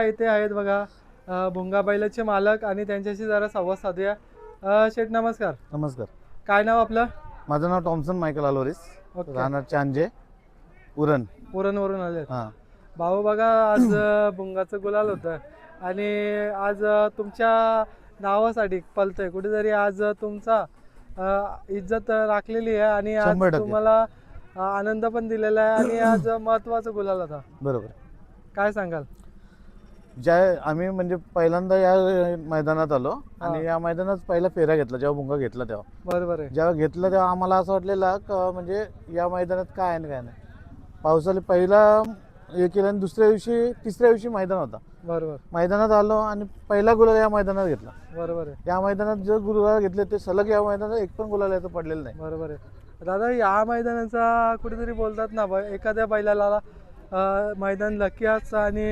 इथे आहेत बघा भुंगा बैलाचे मालक आणि त्यांच्याशी जरा संवाद साधूया. शेठ नमस्कार. नमस्कार. काय नाव आपलं? माझं नाव टॉमसन मायकल अलोरिस, ओके. राहणार चांजे, उरण. उरणवरून आले हां. भाऊ बघा आज भुंगाचं गुलाल होतं आणि आज तुमच्या नावासाठी पलतंय कुठेतरी आज तुमचा इज्जत राखलेली आहे आणि आज 100% तुम्हाला आनंद पण दिलेला आहे आणि आज महत्त्वाचा गुलाल होता. बरोबर. काय सांगाल? ज्या आम्ही म्हणजे पहिल्यांदा या मैदानात आलो आणि या मैदानात पहिला फेरा घेतला, जेव्हा भुंगा घेतला तेव्हा. बरोबर आहे. जेव्हा घेतला तेव्हा आम्हाला असं वाटलेलं का म्हणजे या मैदानात काय आहे आणि काय नाही. पावसाला पहिला हे केलं आणि दुसऱ्या दिवशी तिसऱ्या दिवशी मैदान होता. बरोबर मैदानात आलो आणि पहिला गुलाल या मैदानात घेतला. बरोबर आहे. या मैदानात जे गुलाल घेतले ते सलग या मैदानात एक पण गुलाल याचं पडलेलं नाही. बरोबर आहे दादा. या मैदानाचा कुठेतरी बोलतात ना एखाद्या बैलाला मैदान लकी असतं आणि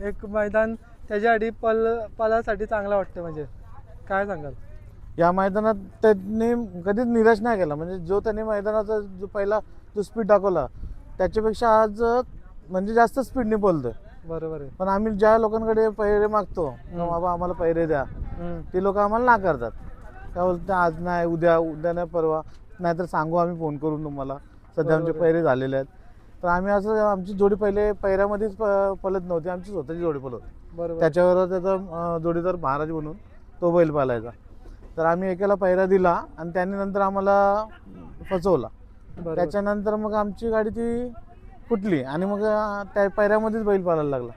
एक मैदान त्याच्यासाठी पलासाठी चांगला वाटतं. म्हणजे काय सांगाल? या मैदानात त्यांनी कधीच निराश नाही केला. म्हणजे जो त्यांनी मैदानाचा जो पहिला जो स्पीड दाखवला त्याच्यापेक्षा आज म्हणजे जास्त स्पीडने बोलतोय. बरोबर आहे. पण आम्ही ज्या लोकांकडे पैरे मागतो का बाबा आम्हाला पैरे द्या, ते लोक आम्हाला नाकारतात. काय बोलते आज नाही, उद्या नाही, परवा नाहीतर सांगू आम्ही फोन करून तुम्हाला, सध्या आमचे पैरे झालेले आहेत. तर आम्ही असं आमची जोडी पहिले पैऱ्यामध्येच पळत नव्हती, आमची स्वतःची जोडी पळत होती. बरोबर. त्याच्यावर त्याचा जोडीदार महाराज म्हणून तो बैल पालायचा. तर आम्ही एकाला पैरा दिला आणि त्याने नंतर आम्हाला फसवला. बरोबर. त्याच्यानंतर मग आमची गाडी ती फुटली आणि मग त्या पैऱ्यामध्येच बैल पालायला लागला.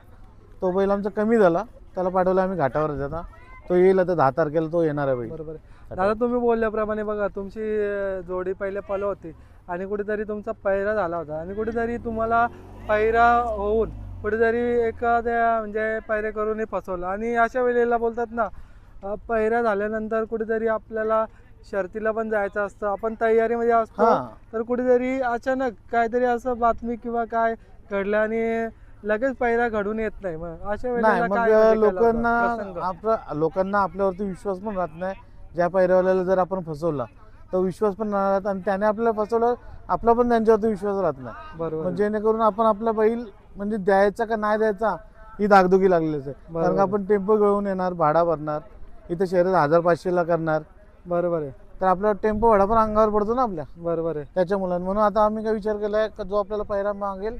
तो बैल आमचा कमी झाला, त्याला पाठवला आम्ही घाटावर. आता तो येईल, आता 10 तारखेला तो येणार आहे बैल. बरोबर आहे. दादा तुम्ही बोलल्याप्रमाणे बघा तुमची जोडी पहिले पल होती आणि कुठेतरी तुमचा पैरा झाला होता आणि कुठेतरी तुम्हाला पैरा होऊन कुठेतरी एखाद्या म्हणजे पैरे करूनही फसवलं आणि अशा वेळेला बोलतात ना पैरा झाल्यानंतर कुठेतरी आपल्याला शर्तीला पण जायचं असतं, आपण तयारीमध्ये असतो. तर कुठेतरी अचानक काहीतरी असं बातमी किंवा काय घडलं आणि लगेच पैरा घडून येत नाही. मग अशा वेळेला नाही, काय मग म्हणजे केलं प्रसंग? लोकांना आपल्यावरती विश्वास पण राहत नाही. ज्या पैऱ्यावाल्याला जर आपण फसवला तर विश्वास पण नाही राहत आणि त्याने आपल्याला फसवलं, आपला पण त्यांच्यावरती विश्वास राहत नाही. बरोबर. जेणेकरून आपण आपला बैल म्हणजे द्यायचा का नाही द्यायचा ही धाकधुकी लागलेलीच आहे. कारण का आपण टेम्पो घेऊन येणार, भाडा भरणार, इथे शहरात 1500ला करणार. बरोबर आहे. तर आपला टेम्पो भाडा पण अंगावर पडतो ना आपल्या. बरोबर आहे. त्याच्या मुलांना म्हणून आता आम्ही काय विचार केलाय का जो आपल्याला पैरा मागेल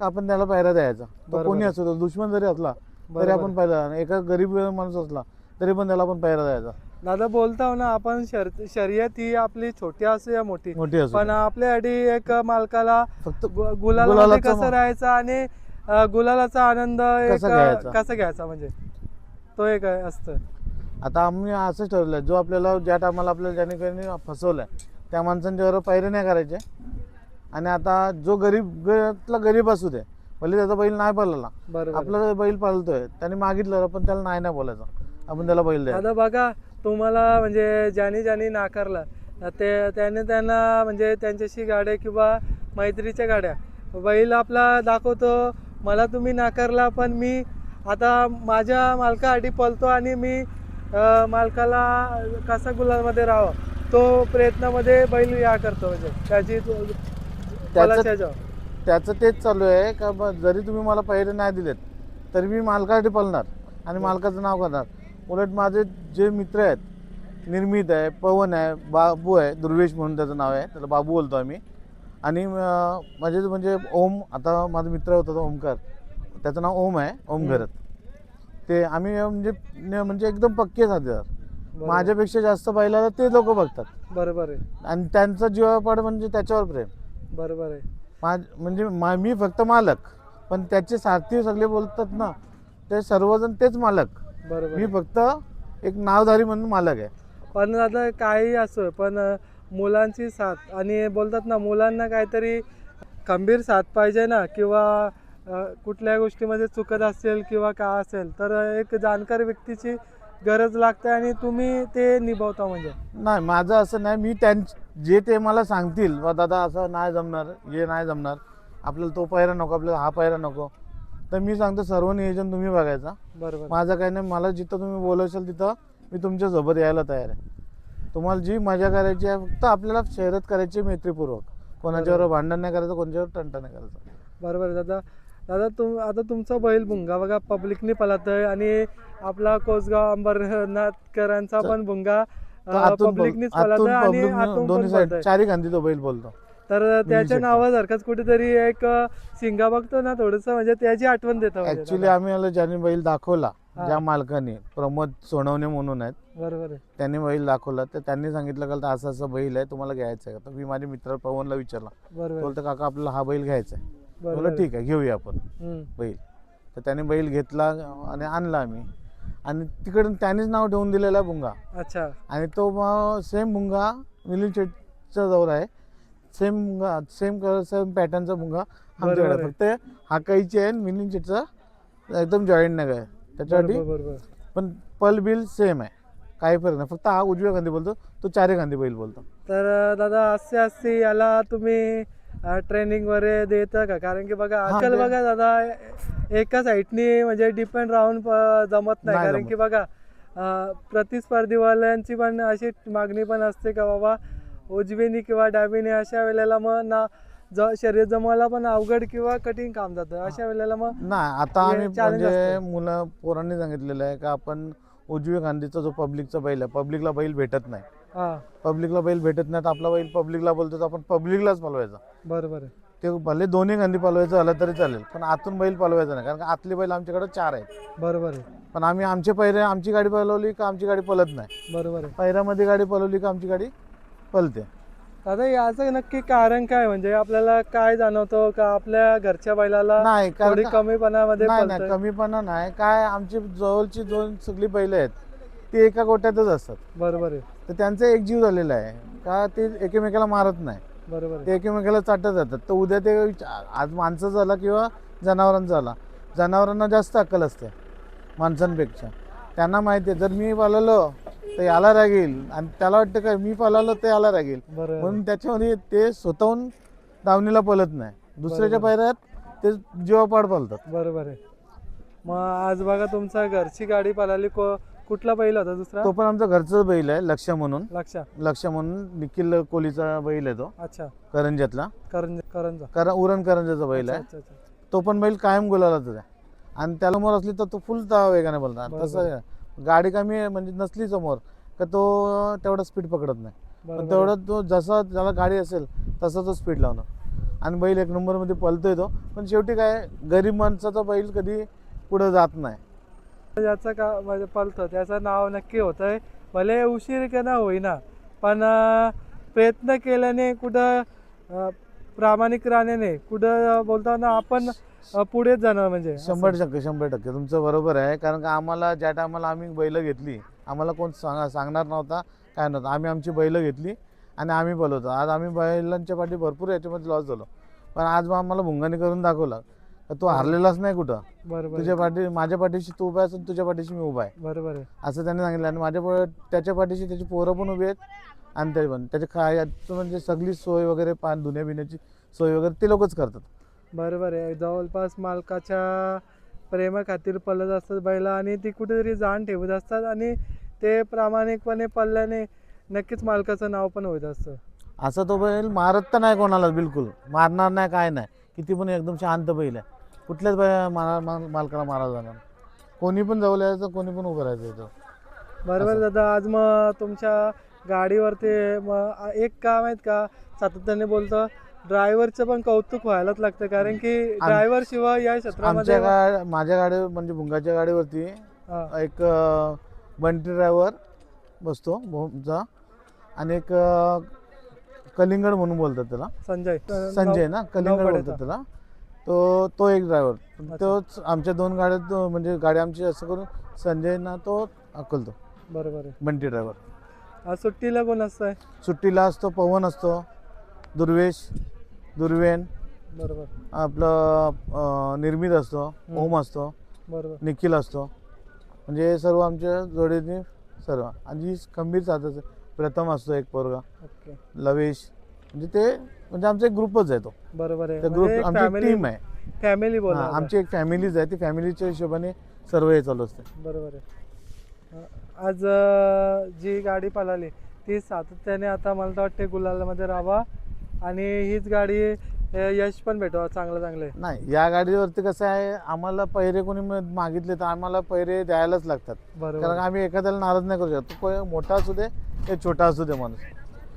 का आपण त्याला पैरा द्यायचा. तो कोणी असो, तो दुश्मन जरी असला तरी आपण पैरा, एका गरीब माणूस असला तरी पण त्याला आपण पैरा द्यायचा. दादा बोलता ना आपण शर्यत ही आपली छोटी असो या मोठी असो, पण आपल्यासाठी एक मालकाला फक्त गुलालामध्ये कसं राहायचं आणि गुलालाचा आनंद कसा घ्यायचा म्हणजे तो एक असतं. आता आम्ही असंच ठरवलंय, जो आपल्याला ज्या टायमाला आपल्याला ज्याने काही फसवलंय त्या माणसांच्यावर पैरे नाही करायचे. आणि आता जो गरीब असू दे, भले त्याचा बैल नाही पाळला, आपला बैल पाळतोय, त्याने मागितलं पण त्याला नाही बोलायचं, आपण त्याला बैल द्या. आता बघा तुम्हाला म्हणजे ज्याने नाकारलं त्याने त्यांना म्हणजे त्यांच्याशी गाड्या किंवा मैत्रीच्या गाड्या बैल आपला दाखवतो, मला तुम्ही नाकारला पण मी आता माझ्या मालकासाठी पळतो आणि मी मालकाला कसा गुलालमध्ये राहावं तो प्रयत्नामध्ये बैल या करतो. म्हणजे त्याचं तेच चालू आहे का जरी तुम्ही मला पैरे नाही दिलेत तरी मी मालकासाठी पळणार आणि मालकाचं नाव करणार. उलट माझे जे मित्र आहेत, निर्मित आहे, पवन आहे, बाबू आहे, दुर्वेश म्हणून त्याचं नाव आहे, त्याला बाबू बोलतो आम्ही. आणि माझे म्हणजे ओम, आता माझा मित्र होता तो ओमकार, त्याचं नाव ओम आहे, ओम घरत. ते आम्ही म्हणजे एकदम पक्के साथीदार. माझ्यापेक्षा जास्त बैलाला ते लोक बघतात. बरोबर आहे. आणि त्यांचा जीवापाड म्हणजे त्याच्यावर प्रेम. बरोबर आहे. म्हणजे मी फक्त मालक, पण त्याचे सारथी सगळे बोलतात ना, ते सर्वजण तेच मालक. बरोबर. मी फक्त एक नावधारी म्हणून मालक आहे. पण आता काही असो पण मुलांची साथ आणि बोलतात ना मुलांना काहीतरी खंबीर साथ पाहिजे ना, किंवा कुठल्या गोष्टीमध्ये चुकत असेल किंवा काय असेल तर एक जाणकार व्यक्तीची गरज लागते आणि तुम्ही ते निभावता. म्हणजे नाही, माझं असं नाही. मी जे ते मला सांगतील बा दादा असं नाही जमणार, हे नाही जमणार, आपल्याला तो पैरा नको, आपल्याला हा पैरा नको, तर मी सांगतो सर्व नियोजन तुम्ही बघायचा. बरोबर. माझं काही नाही. मला जिथं तुम्ही बोलवशाल तिथं मी तुमच्यासोबत यायला तयार आहे. तुम्हाला जी मजा करायची आहे फक्त आपल्याला शर्यत करायची मैत्रीपूर्वक, कोणाच्यावर भांडण नाही करायचं, कोणाच्यावर टंटा नाही करायचं. बरोबर दादा. दादा आता तुमचा बैल भुंगा बघा पब्लिकनी पळतोय आणि आपला कोसगाव अंबरनाथकरांचा च- पण भुंगा तो आतून पब्लिकनीच आतून पळतोय आणि पब्लिक आतून दोन्ही पण साईड पळतोय. चारी गांधी तो बैल बोलतो. तर त्याच्या शेटचा. नावासारखंच कुठेतरी एक शिंगा बघतो ना थोडस म्हणजे त्याची आठवण देतो म्हणजे ऍक्च्युली दादा. आम्ही आलो ज्याने बैल दाखवला, हा. ज्या मालकाने प्रमोद सोनवणे म्हणून आहेत, बरोबर आहे. त्यांनी बैल दाखवला. तर त्यांनी सांगितलं का असं असं बैल आहे, तुम्हाला घ्यायचं आहे का? तर मी माझ्या मित्र पवनला विचारला, बरोबर आहे. बोलतो काका आपल्याला हा बैल घ्यायचा आहे. बरोबर बोला आहे. ठीक आहे घेऊया आपण हम्म. बैल. तर त्याने बैल घेतला आणि आणला आम्ही, आणि तिकडून त्यानेच नाव ठेवून दिलेला आहे भुंगा. अच्छा. आणि तो सेम भुंगा मिलिंद शेटच्या जवळ आहे. सेम भुंगा, सेम कलर, सेम पॅटर्नचा भुंगा आमच्याकडे बरोबर आहे. फक्त हा कैची आहे, मिलिंद शेटचा एकदम जॉईंट नाही आहे त्याच्यासाठी. बरोबर बरोबर. पण पल बिल सेम आहे, काही फरक नाही. फक्त हा उजव्या गांधी बोलतो, तो चारी गांधी बैल बोलतो. तर दादा असे असे याला तुम्ही ट्रेनिंग वगैरे देता का? कारण की बघा हा, आजकाल बघा दादा एका साईडनी म्हणजे डिपेंड राहून जमत नाही. नाही कारण जमत. की बघा प्रतिस्पर्धीवाल्यांची पण अशी मागणी पण असते का बाबा उजवीने किंवा डावीने, अशा वेळेला मग ना शर्यत जमवायला पण अवघड किंवा कठीण काम जातं. अशा वेळेला मग नाही, आता हे आम्ही challenge म्हणजे असतं. मुलं पोरांनी सांगितलेलं आहे का आपण उजव्या गांधीचा जो पब्लिकचा बैल आहे, पब्लिकला बैल भेटत नाही. हा. पब्लिकला बैल भेटत नाही तर आपला बैल पब्लिकला बोलतो, तर आपण पब्लिकलाच पळवायचा. बरोबर आहे. ते भले दोन्ही गांधी पळवायचं झालं तरी चालेल, पण आतून बैल पळवायचा नाही. कारण का आतली बैल आमच्याकडे 4 आहेत. बरोबर आहे. पण आम्ही आमचे पैरे, आमची गाडी पळवली का आमची गाडी पळत नाही, बरोबर आहे. पैऱ्यामध्ये गाडी पळवली का आमची गाडी पळते. दादा याचं नक्की कारण काय? म्हणजे आपल्याला काय जाणवतं का आपल्या घरच्या बैलाला नाही, कारण थोडी का- कमीपणामध्ये नाही नाही, पळतोय? कमीपणा नाही काय. आमची जवळची दोन सगळी बैल आहेत ती एका गोट्यातच असतात. बरोबर आहे. तर त्यांचा एक जीव झालेला आहे का ते एकमेकाला मारत नाही, बरोबर आहे. ते एकमेकाला चाटत जातात. तर उद्या ते आज माणसं झाला किंवा जनावरांचा झाला, जनावरांना जास्त अक्कल असते माणसांपेक्षा. त्यांना माहिती आहे जर मी पाळलं तर याला रागेल, आणि त्याला वाटतं काय मी पाळलं तर याला रागेल, बरोबर म्हणून त्याच्यामध्ये ते स्वतःहून दावणीला पळत नाही. दुसऱ्याच्या पायऱ्यात ते जीवापाड पळतात. बरोबर आहे. मग आज बघा तुमचा घरची गाडी पळाली, कुठला बैल होता दुसरा? तो पण आमचा घरचाच बैल आहे, लक्ष म्हणून. लक्षा. लक्ष म्हणून निखिल कोहलीचा बैल आहे तो, अच्छा. करंजातला. करंजा. उरण करंजाचा बैल आहे. अच्छा अच्छा. तो पण बैल कायम गुलालाच आहे, आणि त्याला समोर असली तर तो फुल वेगाने बोलतात. बरोबर. तसं गाडी कमी म्हणजे नसली समोर का तो तेवढा स्पीड पकडत नाही. पण बरोबर तेवढा तो जसा त्याला गाडी असेल तसा तो स्पीड लावणार, आणि बैल एक नंबरमध्ये पळतोय तो. पण शेवटी काय, गरीब माणसाचा बैल कधी पुढे जात नाही. ज्याचं का म्हणजे पळतं त्याचं नाव नक्की होतंय. भले उशीर का ना होईना, पण प्रयत्न केल्याने कुठं प्रामाणिक राहण्याने कुठं बोलताना आपण पुढेच जाणार म्हणजे असं. 100% तुमचं बरोबर आहे. कारण का आम्हाला ज्या टायमाला आम्ही बैलं घेतली, आम्हाला कोण सांगणार नव्हता, काय नव्हतं. आम्ही आमची बैलं घेतली आणि आम्ही पळवतो. आज आम्ही बैलांच्या पाठी भरपूर याच्यामध्ये लॉस झालो, पण आज आम्हाला भुंगाने करून दाखवला तर तू हारलेलाच नाही कुठं. बरोबर तुझ्या पाठी, माझ्या पाठीशी तू उभा आहेस, तुझ्या पाठीशी मी उभा आहे, बरोबर आहे. असं त्यांनी सांगितलं. आणि त्याच्या पाठीशी त्याची पोरं पण उभी आहेत, आणि ते पण त्याचे खायचं म्हणजे सगळी सोय वगैरे, पान धुण्या बिण्याची सोय वगैरे ते लोकच करतात. बरोबर आहे. जवळपास मालकाच्या प्रेमाखातीर पळत असतात बैला, आणि ती कुठेतरी जाण ठेवत असतात, आणि ते प्रामाणिकपणे पळल्याने नक्कीच मालकाचं नाव पण होत असतं. असं तो बैल मारत तर नाही कोणाला, बिलकुल मारणार नाही, काय नाही. किती पण एकदम शांत बैल आहे, कुठल्याच मालकाला मारा जाणार. कोणी पण जवळ यायचं, कोणी पण उभं राहायचं इथं. बरोबर दादा. आज मग तुमच्या गाडीवरती मग एक काम आहेत का सातत्याने बोलतो, ड्रायव्हरचं पण कौतुक व्हायलाच लागतं. कारण की ड्रायव्हर शिवाय या क्षेत्रामध्ये माझ्या गाडी म्हणजे भुंगाच्या गाडीवरती हा. एक बंटी ड्रायव्हर बसतो भोमचा, आणि एक कलिंगड म्हणून बोलतात त्याला, संजय ना, कलिंगड बोलतात त्याला. तो एक ड्रायव्हर, तोच आमच्या 2 गाड्यात म्हणजे गाडी आमची असं करून संजय ना तो अकलतो. बरोबर आहे. बंटी ड्रायव्हर. आज सुट्टीला कोण असतंय? सुट्टीला असतो पवन असतो, दुर्वेन, बरोबर. आपलं निर्मित असतो, ओम असतो, बरोबर. निखिल असतो. म्हणजे हे सर्व आमच्या जोडीने सर्व. आणि खंबीर साथच प्रथम असतो एक पोरगा, ओके. लवेश. म्हणजे आमचा एक ग्रुपच आहे तो. बरोबर आहे. त्या ग्रुप आमची टीम आहे. फॅमिली बोला. आमची एक फॅमिलीज आहे, ती फॅमिलीच्या हिशोबाने सर्व हे चालू असते. बरोबर आहे. आज जी गाडी पळाली ती सातत्याने आता मला तर वाटते गुलालमध्ये राहावा, आणि हीच गाडी यश पण भेटावं चांगले. नाही, या गाडीवरती कसं आहे, आम्हाला पैरे कोणी मागितले तर आम्हाला पैरे द्यायलाच लागतात. बरोबर. कारण आम्ही एखाद्याला नाराज नाही करू शकत. तो कोणी मोठा असू दे ते छोटा असू दे माणूस.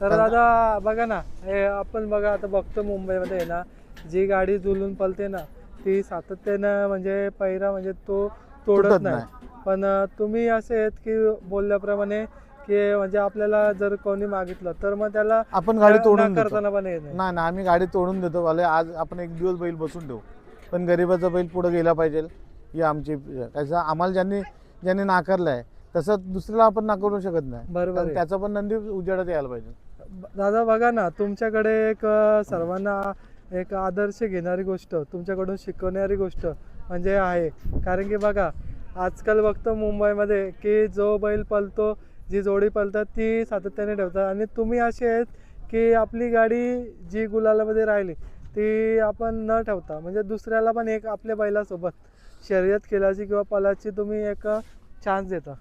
तर दादा बघा ना, हे आपण बघा आता बघतो मुंबईमध्ये आहे ना, जी गाडी जुलून पलते ना ती सातत्यानं म्हणजे पैरा म्हणजे तो तोडत तुटत नाही. पण तुम्ही असे आहेत की बोलल्याप्रमाणे की म्हणजे आपल्याला जर कोणी मागितलं तर मग त्याला आपण गाडी तोडून देतो. करताना पण येत नाही. नाही ना, आम्ही गाडी तोडून देतो. भले आज आपण एक दिवस बैल बसून ठेवू, पण गरीबाचा बैल पुढे गेला पाहिजे ही आमची. कसं आम्हाला ज्यांनी नाकारलं आहे तसं दुसऱ्याला आपण नाकारू शकत नाही. बरोबर कारण आहे. त्याचा पण नंदी उजेडात यायला पाहिजे. दादा बघा ना, तुमच्याकडे एक सर्वांना एक आदर्श घेणारी गोष्ट, तुमच्याकडून शिकवणारी गोष्ट म्हणजे आहे. कारण की बघा आजकाल बघतो मुंबईमध्ये की जो बैल पळतो, जी जोडी पळतात ती सातत्याने ठेवतात आणि तुम्ही असे आहेत की आपली गाडी जी गुलालामध्ये राहिली ती आपण न ठेवता म्हणजे दुसऱ्याला पण एक आपल्या बैलासोबत शर्यत खेळायची किंवा पळायची तुम्ही एक चान्स देता.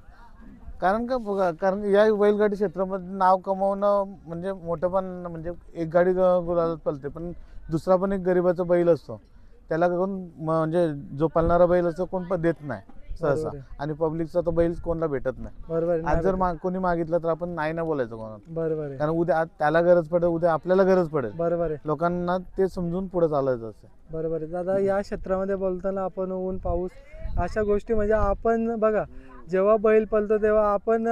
कारण या बैलगाडी क्षेत्रामध्ये नाव कमवणं म्हणजे मोठं पण म्हणजे एक गाडी गुलालात पळते, पण दुसरा पण एक गरीबाचा बैल असतो, त्याला कोण म्हणजे जो पळणारा बैल असतो कोण पण देत नाही सहसा. बरोबर आहे. आणि पब्लिकचा तो बैल कोणाला भेटत नाही. बरोबर आहे, आज नाही जर भेटत. कोणी मागितलं तर आपण नाही ना बोलायचं कोणाला. बरोबर आहे. कारण उद्या आज त्याला गरज पडेल, उद्या आपल्याला गरज पडेल. बरोबर आहे. लोकांना ते समजून पुढे चालायचं असतं. बरोबर आहे. दादा या क्षेत्रामध्ये बोलताना आपण ऊन पाऊस अशा गोष्टी म्हणजे आपण बघा जेव्हा बैल पळतो तेव्हा आपण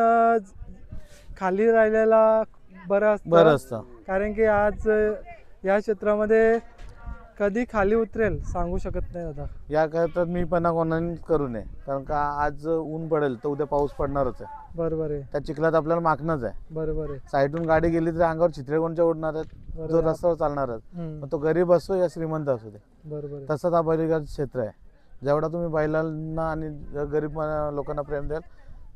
खाली राहिलेला बरं असतं. कारण की आज या क्षेत्रामध्ये कधी खाली उतरेल सांगू शकत नाही दादा. या करतात मी पण कोणाने करू नये, कारण का आज ऊन पडेल तर उद्या पाऊस पडणारच आहे. बरोबर आहे. त्या चिखलात आपल्याला मागणंच आहे. बरोबर आहे. साईडून गाडी गेली तरी अंगावर चित्रे कोणच्या उडणार आहेत, जो बरोबर. रस्त्यावर चालणार आहेत. हम्म. मग तो गरीब असो या श्रीमंत असू दे. बरोबर आहे. तसंच हा बैलगाडी क्षेत्र आहे. जेवढा तुम्ही बैलांना आणि गरीब लोकांना प्रेम द्याल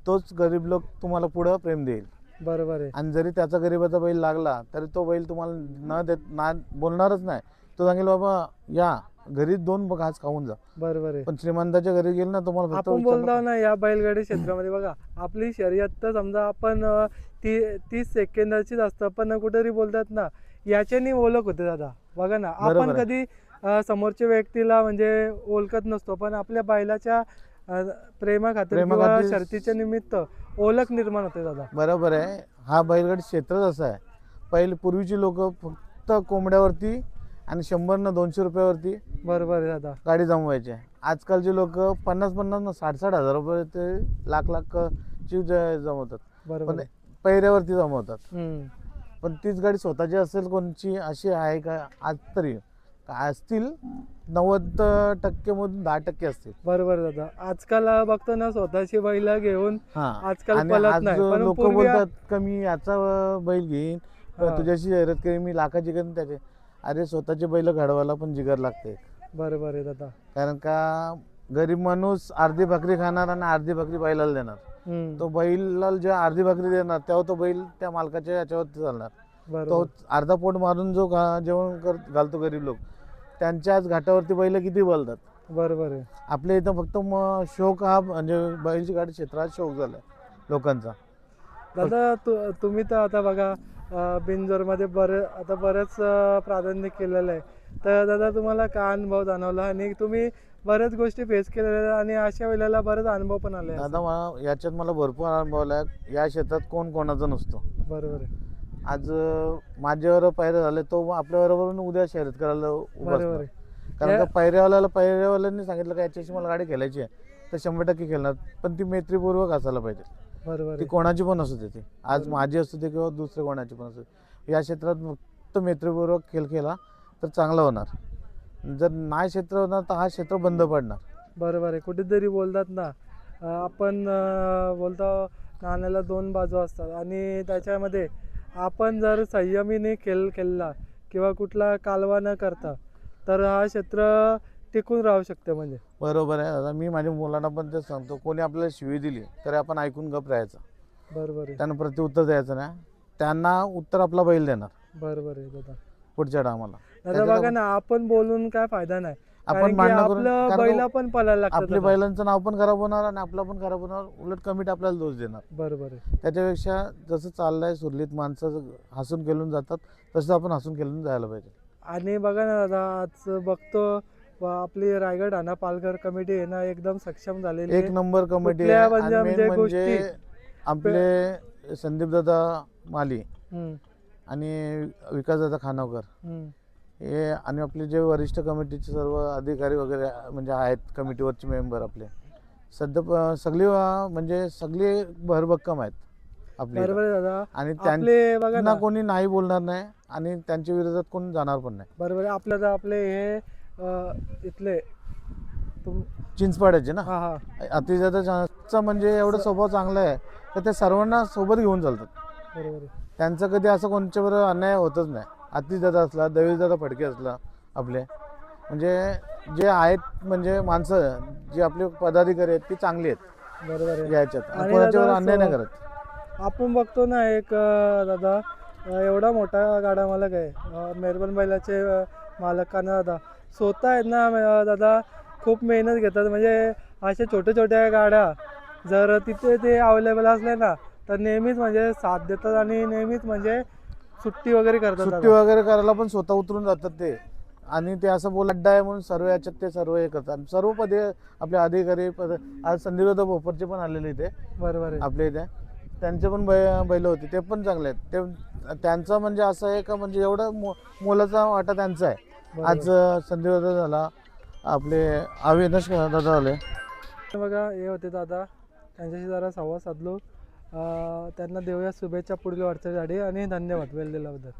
तोच गरीब लोक तुम्हाला पुढं प्रेम देईल. बरोबर आहे. आणि जरी त्याचा गरीबाचा बैल लागला तरी तो बैल तुम्हाला न देत ना बोलणारच नाही. तो सांगेल बाबा या घरी 2 घास खाऊन जा. बरोबर आहे. पण श्रीमंताच्या घरी गेल ना तुम्हाला फक्त आपण बोलतो ना या बैलगाडी क्षेत्रामध्ये बघा आपली शर्यत तर समजा आपण 30 सेकंदाचीच असतं पण कुठेतरी बोलतात ना याच्यानी ओळख होते दादा. बघा ना आपण बरोबर आहे. कधी समोरच्या व्यक्तीला म्हणजे ओळखत नसतो पण आपल्या बैलाच्या प्रेमाखातीर किंवा प्रेमाखातीर- शर्तीच्या निमित्त ओळख निर्माण होते दादा. बरोबर आहे. हा बैलगाडी क्षेत्रच असं आहे. पहिले पूर्वीची लोक फक्त कोंबड्यावरती आणि 100 न 200 रुपयावरती बरोबर आहे दादा. गाडी जमवायची. आजकालचे लोक 50-50 न 60-60 हजार रुपये ते लाख ची जमवतात, बरोबर पण आहे. पैऱ्यावरती जमवतात. हम्म. पण तीच गाडी स्वतःची असेल कोणची अशी आहे का आज तरी असतील 90% मधून 10% असतील. बरोबर आहे दादा. आजकाल बघतो ना स्वतःची बैल घेऊन आजकाल आणि पळत आज नाही पण लोक पूर्वी बोलतात का मी याचा बैल घेईन, हा. तुझ्याशी शर्यत करीन, मी लाखाची करीन त्याचे. अरे स्वतःचे बैल घडवायला पण जिगर लागते. बरोबर आहे दादा. कारण का गरीब माणूस अर्धी भाकरी खाणार आणि अर्धी भाकरी बैलाला देणार. हम्म. तो बैलाला जेव्हा अर्धी भाकरी देणार तेव्हा तो बैल त्या मालकाच्या याच्यावरती चालणार. तो बरोबर. अर्धा पोट मारून जो जेवण घालतो गरीब लोक त्यांच्याच घाटावरती बैल किती बोलतात. बरोबर आहे. आपल्या इथं फक्त शौक हा म्हणजे बैलची गाडी क्षेत्रात शौक झालाय लोकांचा. दादा तुम्ही तर आता बघा बिनजोरमध्ये आता बरंच प्राधान्य केलेलं आहे. तर दादा तुम्हाला काय अनुभव जाणवला आणि तुम्ही बऱ्याच गोष्टी फेस केलेल्या आहेत आणि अशा वेळेला बरेच अनुभव पण आले दादा याच्यात मला भरपूर अनुभव आला. या क्षेत्रात कोण कोणाचा नसतो. बरोबर आहे. आज माझ्यावर पायऱ्या झाले तो आपल्याबरोबर उद्या शर्यत करायला उभा बरोबर असणार. आहे. कारण का पायऱ्यावाल्यांनी सांगितलं का याच्याशी मला गाडी खेळायची आहे तर 100% खेळणार, पण ती मैत्रीपूर्वक असायला पाहिजे. बरोबर ती आहे. कोणाची पण असू दे, ती आज माझी असू दे किंवा दुसरे कोणाची पण असू दे. या क्षेत्रात फक्त मैत्रीपूर्वक खेळ केला तर चांगला होणार. जर नाही क्षेत्र होणार तर हा क्षेत्र बंद पडणार. बरोबर आहे. कुठेतरी बोलतात ना आपण बोलतो नाण्याला 2 बाजू असतात आणि त्याच्यामध्ये आपण जर संयमीने खेळला किंवा कुठला कालवा न करता तर हा क्षेत्र टिकून राहू शकते. म्हणजे बरोबर आहे दादा. मी माझ्या मुलांना पण तेच सांगतो, कोणी आपल्याला शिवी दिली तरी आपण ऐकून गप राहायचं. बरोबर आहे. त्यांना प्रत्युत्तर द्यायचं नाही. त्यांना उत्तर आपला बैल देणार बरोबर आहे दादा. पुढच्या टायमाला. दादा बघा ना आपण बोलून काय फायदा नाही. आपण कारण की भांडणं करून आपलं कारण बैला पण पळायला लागतं आपल्या दादा. बैलांचं नाव पण खराब होणार आणि आपलं पण खराब होणार. उलट कमिटी आपल्याला दोष देणार. बरोबर आहे. त्याच्यापेक्षा जसं चाललंय सुरलीत माणसं हसून खेळून जातात तसं आपण हसून खेळून जायला पाहिजे. आणि बघा ना दादा, आज बघतो आपली रायगड ठाणा पालघर कमिटी आहे ना एकदम सक्षम झालेली एक आहे. नंबर कमिटी कुठल्या आहे. म्हणजे आणि मेन म्हणजे गोष्टी आपले संदीप दादा माली हम्म, आणि विकास दादा खानावकर हम्म. हे आणि आपले जे वरिष्ठ कमिटीचे सर्व अधिकारी वगैरे म्हणजे आहेत कमिटीवरचे मेंबर आपले सध्या सगळी म्हणजे सगळे भरभक्कम आहेत आपले बरोबर आहे दादा. आणि आपले बघा त्यांना ना, कोणी नाही बोलणार नाही आणि त्यांच्या विरोधात कोणी जाणार पण नाही. बरोबर आहे. आपलं तर आपले हे इथले तुम चिंचपाड्याचे ना हा हा अतिशय म्हणजे एवढा स्वभाव चांगला आहे तर ते सर्वांना सोबत घेऊन चालतात. बरोबर आहे. त्यांचं कधी असं कोणच्याबरोबर अन्याय होतच नाही. आतिशदादा असला देवीदादा फडके असला आपले म्हणजे जे आहेत म्हणजे माणसं जी आपले पदाधिकारी आहेत ती चांगली आहेत बरोबर आहे. याच्यात आणि कोणाच्यावर दादा अन्याय नाही करत. आपण बघतो ना एक दादा एवढा मोठा गाडा मालक आहे मेहरबान बैलाचे मालकांना दादा स्वतः आहेत ना दादा खूप मेहनत घेतात. म्हणजे अशा छोट्या छोट्या गाड्या जर तिथे ते अवेलेबल असले ना तर नेहमीच म्हणजे साथ देतात आणि नेहमीच म्हणजे सुट्टी वगैरे करतात सुट्टी दादा. वगैरे करायला पण स्वतः उतरून जातात ते आणि ते असं बोल अड्डा आहे म्हणून सर्व याच्यात ते सर्व हे करतात. सर्व पदे आपले अधिकारी आज संदीपदादा भोपरचे पण आलेले इथे बरोबर आहे. आपल्या इथे त्यांचे पण बैल होते ते पण चांगले आहेत. ते त्यांचं म्हणजे असं आहे का म्हणजे एवढं मोलाचा वाटा त्यांचा आहे. बरोबर. आज संदीप दादा झाला आपले अविनाश दादा झाले. बघा हे होते दादा, त्यांच्याशी जरा संवाद साधलो. त्यांना देऊया शुभेच्छा पुढील वाटचालीसाठी आणि धन्यवाद वेळ दिल्याबद्दल.